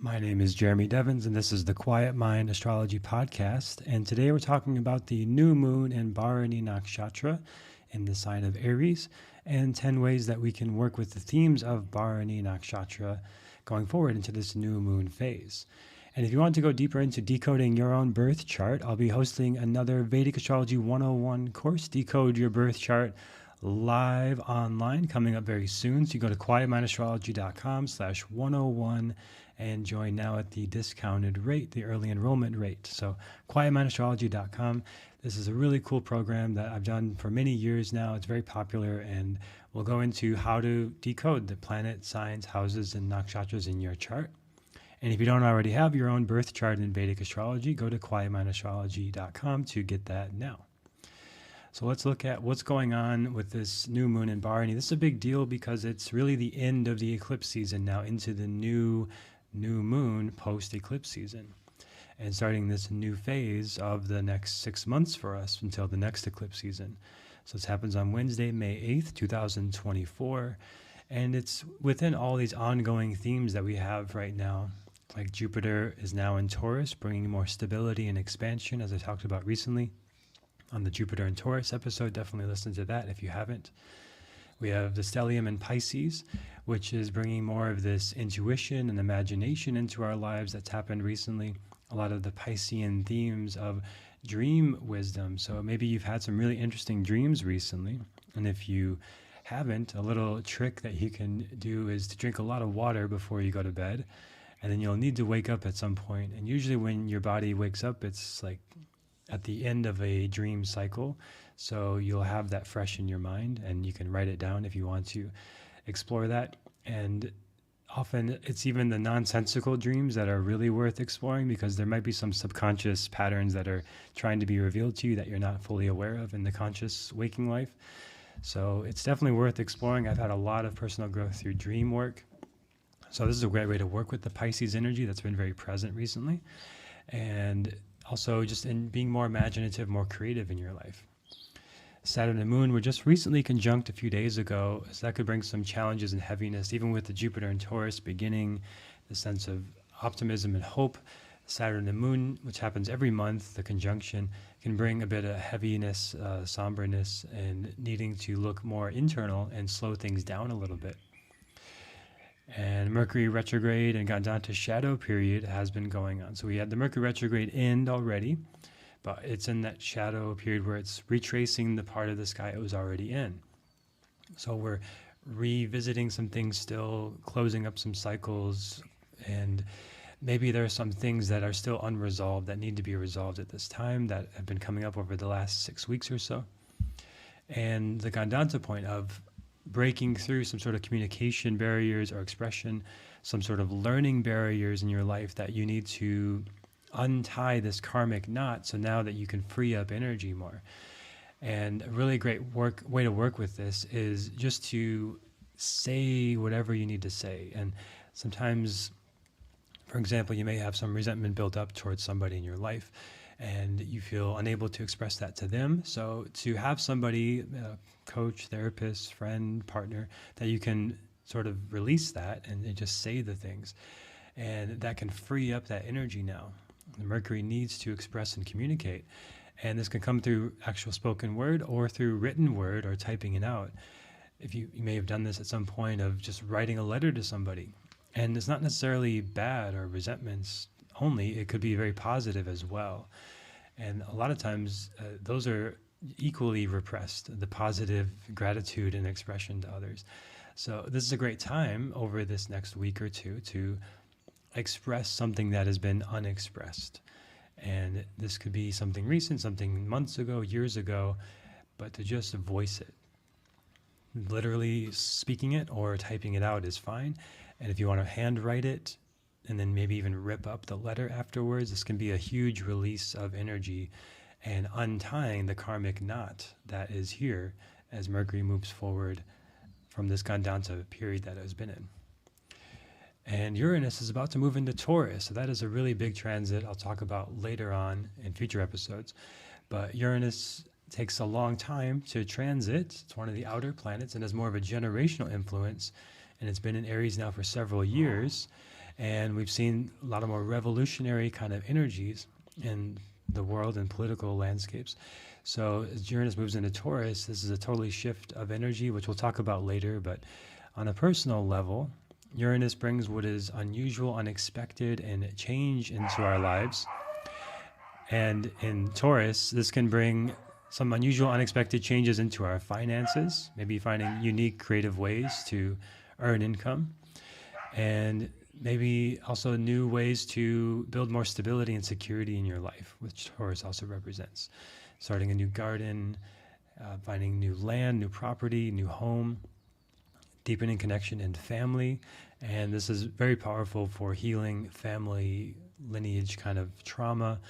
My name is Jeremy Devins, and this is the Quiet Mind Astrology Podcast. And today we're talking about the new moon in Bharani nakshatra in the sign of Aries, and 10 ways that we can work with the themes of Bharani nakshatra going forward into this new moon phase. And if you want to go deeper into decoding your own birth chart, I'll be hosting another Vedic Astrology 101 course, Decode Your Birth Chart, live online, coming up very soon. So you go to quietmindastrology.com/101 and join now at the discounted rate, the early enrollment rate. So quietmindastrology.com. This is a really cool program that I've done for many years now. It's very popular, and we'll go into how to decode the planet, signs, houses, and nakshatras in your chart. And if you don't already have your own birth chart in Vedic astrology, go to quietmindastrology.com to get that now. So let's look at what's going on with this new moon in Bharani. This is a big deal because it's really the end of the eclipse season now into the new moon post-eclipse season, and starting this new phase of the next 6 months for us until the next eclipse season. So this happens on Wednesday, May 8th, 2024, and it's within all these ongoing themes that we have right now. Like Jupiter is now in Taurus, bringing more stability and expansion, as I talked about recently on the Jupiter and Taurus episode. Definitely listen to that if you haven't. We have the stellium in Pisces, which is bringing more of this intuition and imagination into our lives that's happened recently. A lot of the Piscean themes of dream wisdom. So maybe you've had some really interesting dreams recently. And if you haven't, a little trick that you can do is to drink a lot of water before you go to bed. And then you'll need to wake up at some point. And usually when your body wakes up, it's like at the end of a dream cycle. So you'll have that fresh in your mind, and you can write it down if you want to explore that. And often it's even the nonsensical dreams that are really worth exploring, because there might be some subconscious patterns that are trying to be revealed to you that you're not fully aware of in the conscious waking life. So it's definitely worth exploring. I've had a lot of personal growth through dream work. So this is a great way to work with the Pisces energy that's been very present recently. And also just in being more imaginative, more creative in your life. Saturn and Moon were just recently conjunct a few days ago, so that could bring some challenges and heaviness, even with the Jupiter and Taurus beginning, the sense of optimism and hope. Saturn and Moon, which happens every month, the conjunction, can bring a bit of heaviness, somberness, and needing to look more internal and slow things down a little bit. And Mercury retrograde and Gandanta shadow period has been going on. So we had the Mercury retrograde end already, but it's in that shadow period where it's retracing the part of the sky it was already in. So we're revisiting some things still, closing up some cycles, and maybe there are some things that are still unresolved that need to be resolved at this time that have been coming up over the last 6 weeks or so. And the Gandanta point of breaking through some sort of communication barriers or expression, some sort of learning barriers in your life that you need to untie this karmic knot, so now that you can free up energy more. And a really great way to work with this is just to say whatever you need to say. And sometimes, for example, you may have some resentment built up towards somebody in your life, and you feel unable to express that to them. So to have somebody, coach, therapist, friend, partner, that you can sort of release that and just say the things, and that can free up that energy now. The Mercury needs to express and communicate, and this can come through actual spoken word or through written word or typing it out. If you may have done this at some point of just writing a letter to somebody, and it's not necessarily bad or resentments only, it could be very positive as well. And a lot of times those are equally repressed, the positive gratitude and expression to others. So this is a great time over this next week or two to express something that has been unexpressed. And this could be something recent, something months ago, years ago, but to just voice it. Literally speaking it or typing it out is fine. And if you want to handwrite it and then maybe even rip up the letter afterwards, this can be a huge release of energy and untying the karmic knot that is here as Mercury moves forward from this Gandanta period that it has been in. And Uranus is about to move into Taurus, so that is a really big transit I'll talk about later on in future episodes. But Uranus takes a long time to transit. It's one of the outer planets and has more of a generational influence, and it's been in Aries now for several years. And we've seen a lot of more revolutionary kind of energies in the world and political landscapes. So as Uranus moves into Taurus, this is a totally shift of energy, which we'll talk about later. But on a personal level, Uranus brings what is unusual, unexpected, and change into our lives. And in Taurus, this can bring some unusual, unexpected changes into our finances, maybe finding unique, creative ways to earn income, and maybe also new ways to build more stability and security in your life, which Taurus also represents. Starting a new garden, finding new land, new property, new home, deepening connection in family. And this is very powerful for healing family lineage kind of trauma,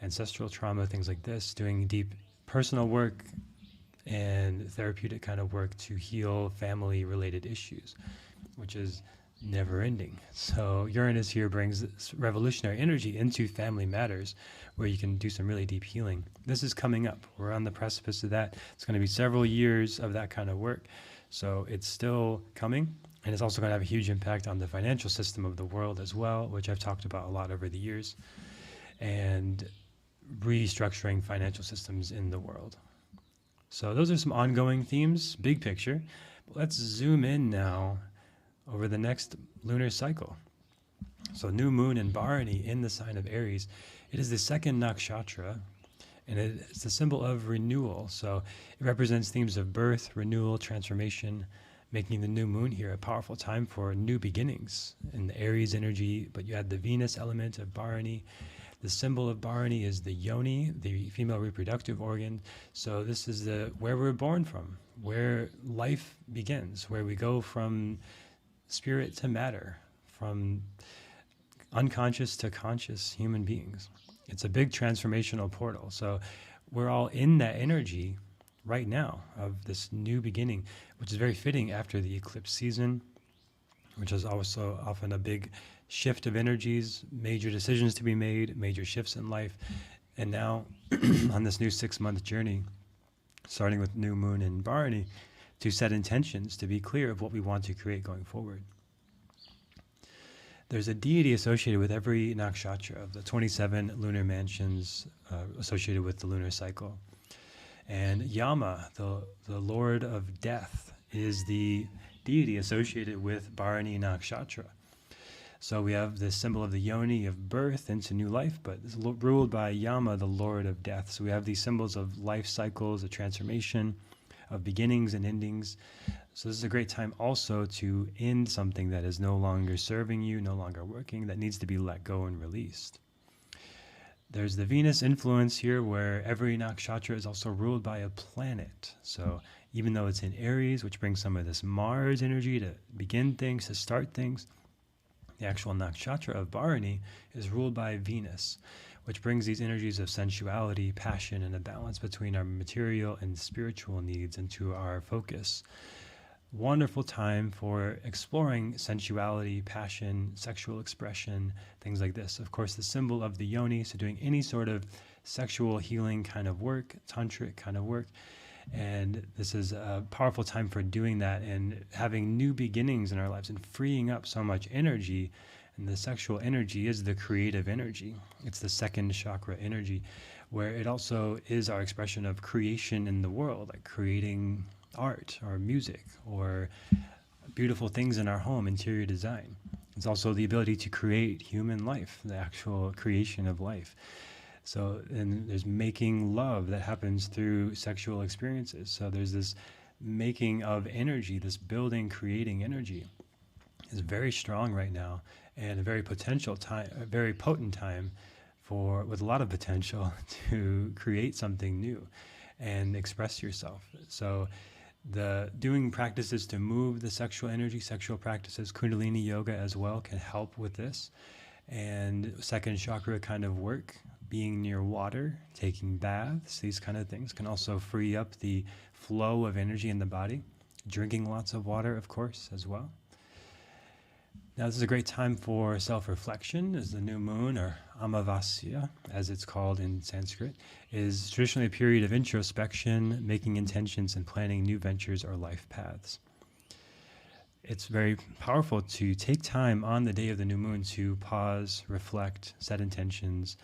ancestral trauma, things like this, doing deep personal work and therapeutic kind of work to heal family related issues, which is never ending. So Uranus here brings this revolutionary energy into family matters where you can do some really deep healing. This is coming up. We're on the precipice of that. It's going to be several years of that kind of work. So it's still coming, and it's also going to have a huge impact on the financial system of the world as well, which I've talked about a lot over the years, and restructuring financial systems in the world. So those are some ongoing themes, big picture. But let's zoom in now over the next lunar cycle. So new moon in Bharani in the sign of Aries. It is the second nakshatra, and it's the symbol of renewal. So it represents themes of birth, renewal, transformation, making the new moon here a powerful time for new beginnings in the Aries energy. But you add the Venus element of Bharani. The symbol of Bharani is the yoni, the female reproductive organ. So this is where we're born from, where life begins, where we go from spirit to matter, from unconscious to conscious human beings. It's a big transformational portal. So we're all in that energy right now of this new beginning, which is very fitting after the eclipse season, which is also often a big shift of energies, major decisions to be made, major shifts in life. And now on this new 6-month journey, starting with new moon in Bharani, to set intentions, to be clear of what we want to create going forward. There's a deity associated with every nakshatra of the 27 lunar mansions associated with the lunar cycle. And Yama, the lord of death, is the deity associated with Bharani nakshatra. So we have the symbol of the yoni of birth into new life, but it's ruled by Yama, the lord of death. So we have these symbols of life cycles, of transformation, of beginnings and endings. So this is a great time also to end something that is no longer serving you, no longer working, that needs to be let go and released. There's the Venus influence here, where every nakshatra is also ruled by a planet. So even though it's in Aries, which brings some of this Mars energy to begin things, to start things, the actual nakshatra of Bharani is ruled by Venus, which brings these energies of sensuality, passion, and a balance between our material and spiritual needs into our focus. Wonderful time for exploring sensuality, passion, sexual expression, things like this. Of course, the symbol of the yoni, so doing any sort of sexual healing kind of work, tantric kind of work. And this is a powerful time for doing that and having new beginnings in our lives and freeing up so much energy. And the sexual energy is the creative energy. It's the second chakra energy, where it also is our expression of creation in the world, like creating art or music or beautiful things in our home, interior design. It's also the ability to create human life, the actual creation of life. So, and there's making love that happens through sexual experiences. So there's this making of energy, this building, creating energy is very strong right now, and a very potential time, a very potent time with a lot of potential to create something new and express yourself. So the doing practices to move the sexual energy, sexual practices, Kundalini yoga as well can help with this. And second chakra kind of work, being near water, taking baths, these kind of things can also free up the flow of energy in the body. Drinking lots of water, of course, as well. Now, this is a great time for self-reflection, as the new moon, or Amavasya, as it's called in Sanskrit, is traditionally a period of introspection, making intentions and planning new ventures or life paths. it's very powerful to take time on the day of the new moon to pause, reflect, set intentions.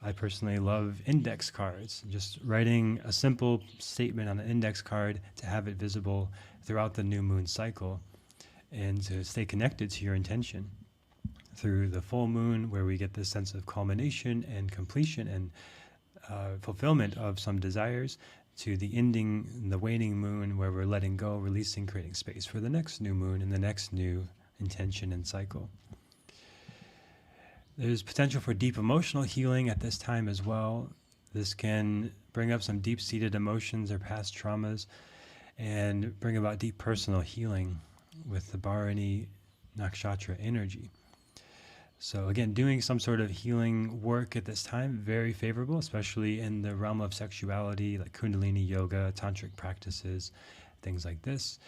I personally love index cards, just writing a simple statement on an index card to have it visible throughout the new moon cycle and to stay connected to your intention. Through the full moon, where we get this sense of culmination and completion and fulfillment of some desires, to the ending, the waning moon, where we're letting go, releasing, creating space for the next new moon and the next new intention and cycle. There's potential for deep emotional healing at this time as well. This can bring up some deep-seated emotions or past traumas and bring about deep personal healing with the Bharani nakshatra energy. So again, doing some sort of healing work at this time, very favorable, especially in the realm of sexuality, like Kundalini yoga, tantric practices, things like this.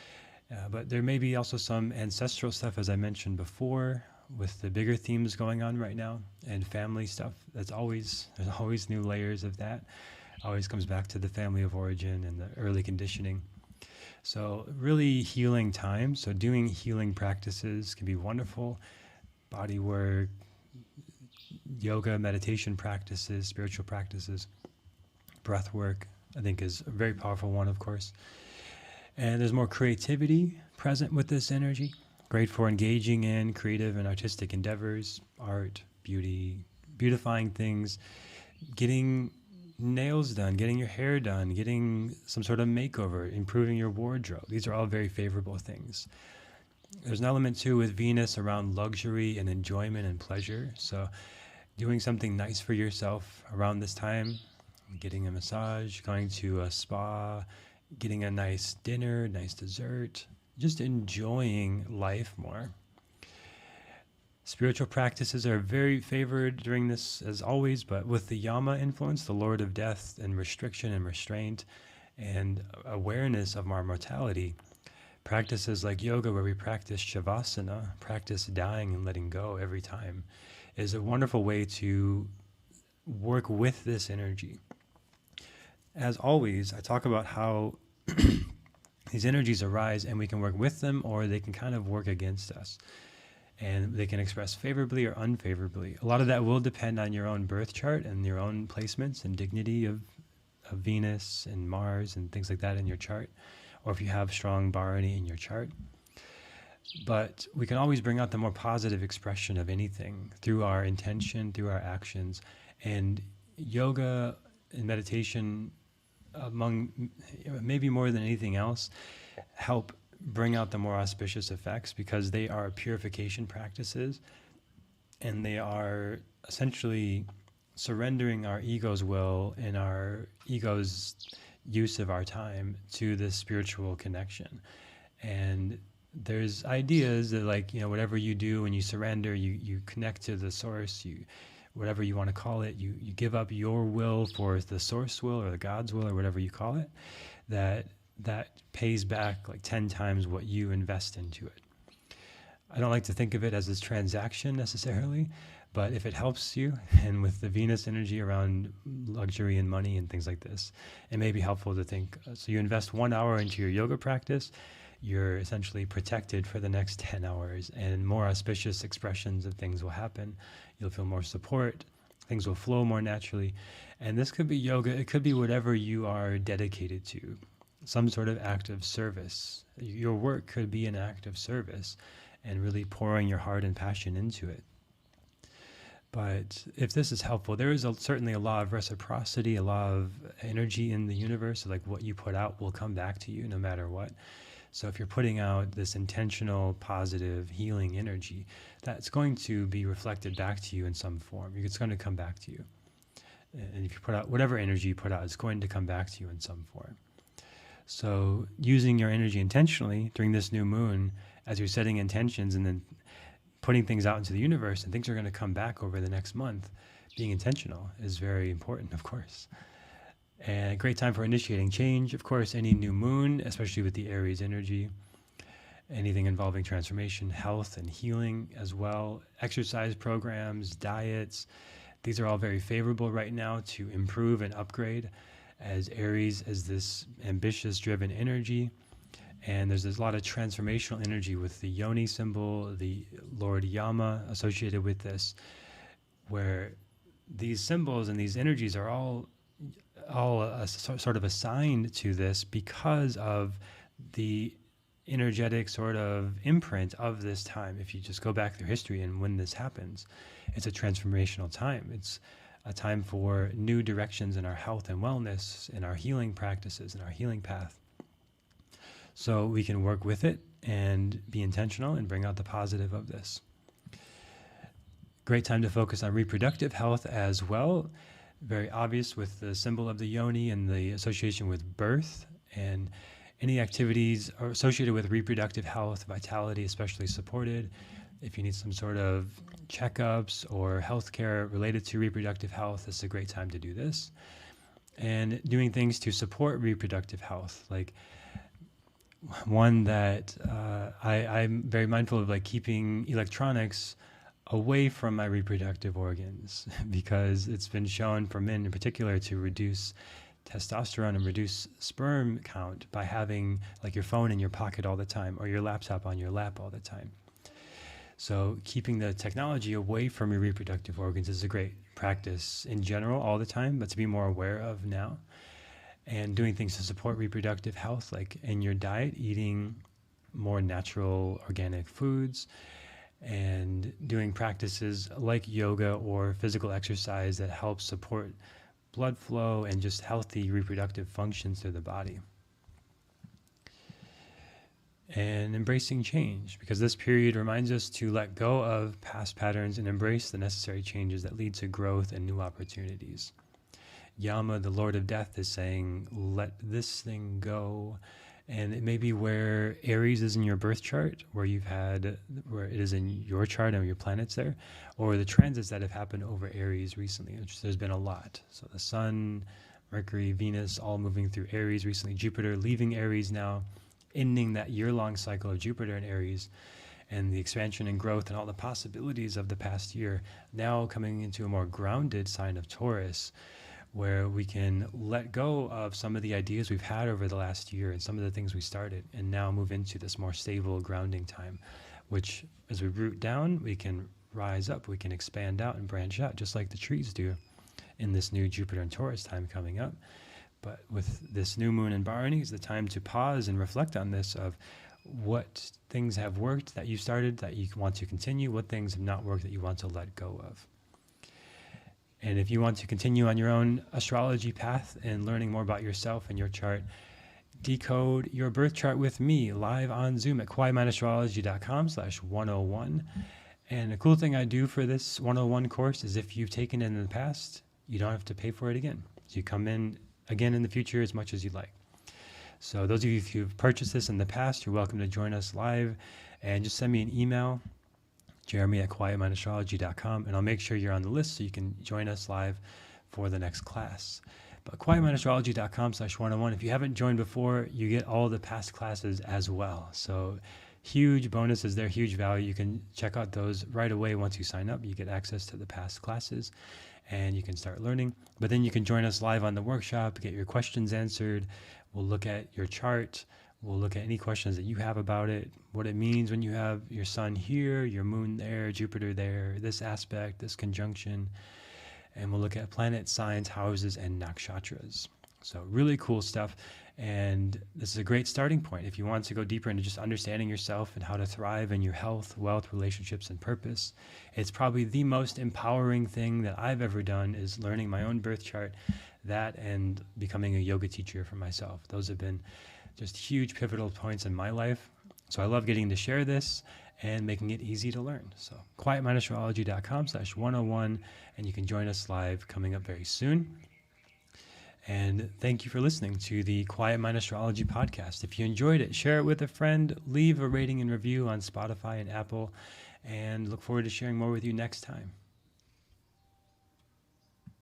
But there may be also some ancestral stuff, as I mentioned before, with the bigger themes going on right now, and family stuff. There's always new layers of that. Always comes back to the family of origin and the early conditioning. So really healing time. So doing healing practices can be wonderful. Body work, yoga, meditation practices, spiritual practices, breath work, I think is a very powerful one, of course. And there's more creativity present with this energy. Great for engaging in creative and artistic endeavors, art, beauty, beautifying things, getting nails done, getting your hair done, getting some sort of makeover, improving your wardrobe. These are all very favorable things. There's an element too with Venus around luxury and enjoyment and pleasure. So doing something nice for yourself around this time, getting a massage, going to a spa, getting a nice dinner, nice dessert, just enjoying life more. Spiritual practices are very favored during this as always, but with the Yama influence, the Lord of Death and restriction and restraint and awareness of our mortality, practices like yoga, where we practice shavasana, practice dying and letting go every time, is a wonderful way to work with this energy. As always, I talk about how these energies arise and we can work with them, or they can kind of work against us. And they can express favorably or unfavorably. A lot of that will depend on your own birth chart and your own placements and dignity of Venus and Mars and things like that in your chart, or if you have strong Bharani in your chart. But we can always bring out the more positive expression of anything through our intention, through our actions. And yoga and meditation, among maybe more than anything else, help bring out the more auspicious effects, because they are purification practices, and they are essentially surrendering our ego's will and our ego's use of our time to this spiritual connection. And there's ideas that, like, whatever you do when you surrender, you connect to the source, whatever you want to call it, you give up your will for the source will or the God's will or whatever you call it, that pays back like 10 times what you invest into it. I don't like to think of it as this transaction necessarily, but if it helps you, and with the Venus energy around luxury and money and things like this, it may be helpful to think, so you invest 1 hour into your yoga practice, you're essentially protected for the next 10 hours, and more auspicious expressions of things will happen. You'll feel more support, things will flow more naturally. And this could be yoga, it could be whatever you are dedicated to, some sort of act of service. Your work could be an act of service and really pouring your heart and passion into it. But if this is helpful, there is certainly a law of reciprocity, a law of energy in the universe, like what you put out will come back to you no matter what. So if you're putting out this intentional, positive, healing energy, that's going to be reflected back to you in some form. It's going to come back to you. And if you put out whatever energy you put out, it's going to come back to you in some form. So using your energy intentionally during this new moon, as you're setting intentions and then putting things out into the universe, and things are going to come back over the next month, being intentional is very important, of course. And a great time for initiating change, of course, any new moon, especially with the Aries energy, anything involving transformation, health and healing as well, exercise programs, diets. These are all very favorable right now to improve and upgrade, as Aries is this ambitious, driven energy, And there's a lot of transformational energy with the yoni symbol, the Lord Yama associated with this, where these symbols and these energies are all sort of assigned to this because of the energetic sort of imprint of this time. If you just go back through history and when this happens, it's a transformational time. It's a time for new directions in our health and wellness, in our healing practices, in our healing path. So we can work with it and be intentional and bring out the positive of this. Great time to focus on reproductive health as well. Very obvious with the symbol of the yoni and the association with birth, and any activities are associated with reproductive health, vitality, especially supported. If you need some sort of checkups or healthcare related to reproductive health, this is a great time to do this. And doing things to support reproductive health, like one that I'm very mindful of, like keeping electronics away from my reproductive organs, because it's been shown for men in particular to reduce testosterone and reduce sperm count by having like your phone in your pocket all the time or your laptop on your lap all the time. So keeping the technology away from your reproductive organs is a great practice in general all the time, but to be more aware of now. And doing things to support reproductive health, like in your diet, eating more natural organic foods, and doing practices like yoga or physical exercise that help support blood flow and just healthy reproductive functions through the body. And embracing change, because this period reminds us to let go of past patterns and embrace the necessary changes that lead to growth and new opportunities. Yama, the Lord of Death, is saying, let this thing go. And it may be where Aries is in your birth chart, where it is in your chart and your planets there, or the transits that have happened over Aries recently, which there's been a lot. So the Sun, Mercury, Venus, all moving through Aries recently. Jupiter leaving Aries now, ending that year-long cycle of Jupiter in Aries, and the expansion and growth and all the possibilities of the past year, now coming into a more grounded sign of Taurus, where we can let go of some of the ideas we've had over the last year and some of the things we started, and now move into this more stable grounding time, which as we root down, we can rise up, we can expand out and branch out, just like the trees do in this new Jupiter and Taurus time coming up. But with this new moon in Bharani, is the time to pause and reflect on this, of what things have worked that you started that you want to continue, what things have not worked that you want to let go of. And if you want to continue on your own astrology path and learning more about yourself and your chart, decode your birth chart with me live on Zoom at quietmindastrology.com/101. And a cool thing I do for this 101 course is if you've taken it in the past, you don't have to pay for it again. So you come in again in the future as much as you'd like. So those of you who've purchased this in the past, you're welcome to join us live, and just send me an email, jeremy@quietmindastrology.com, and I'll make sure you're on the list so you can join us live for the next class. But quietmindastrology.com/101, if you haven't joined before, you get all the past classes as well. So huge bonuses there, huge value. You can check out those right away. Once you sign up, you get access to the past classes and you can start learning. But then you can join us live on the workshop, get your questions answered. We'll look at your chart. We'll look at any questions that you have about it, what it means when you have your sun here, your moon there, Jupiter there, this aspect, this conjunction. And we'll look at planet signs, houses, and nakshatras. So really cool stuff. And this is a great starting point if you want to go deeper into just understanding yourself and how to thrive in your health, wealth, relationships, and purpose. It's probably the most empowering thing that I've ever done, is learning my own birth chart, that and becoming a yoga teacher for myself. Those have been just huge pivotal points in my life. So I love getting to share this and making it easy to learn. So quietmindastrology.com/101, and you can join us live coming up very soon. And thank you for listening to the Quiet Mind Astrology podcast. If you enjoyed it, share it with a friend, leave a rating and review on Spotify and Apple, and look forward to sharing more with you next time.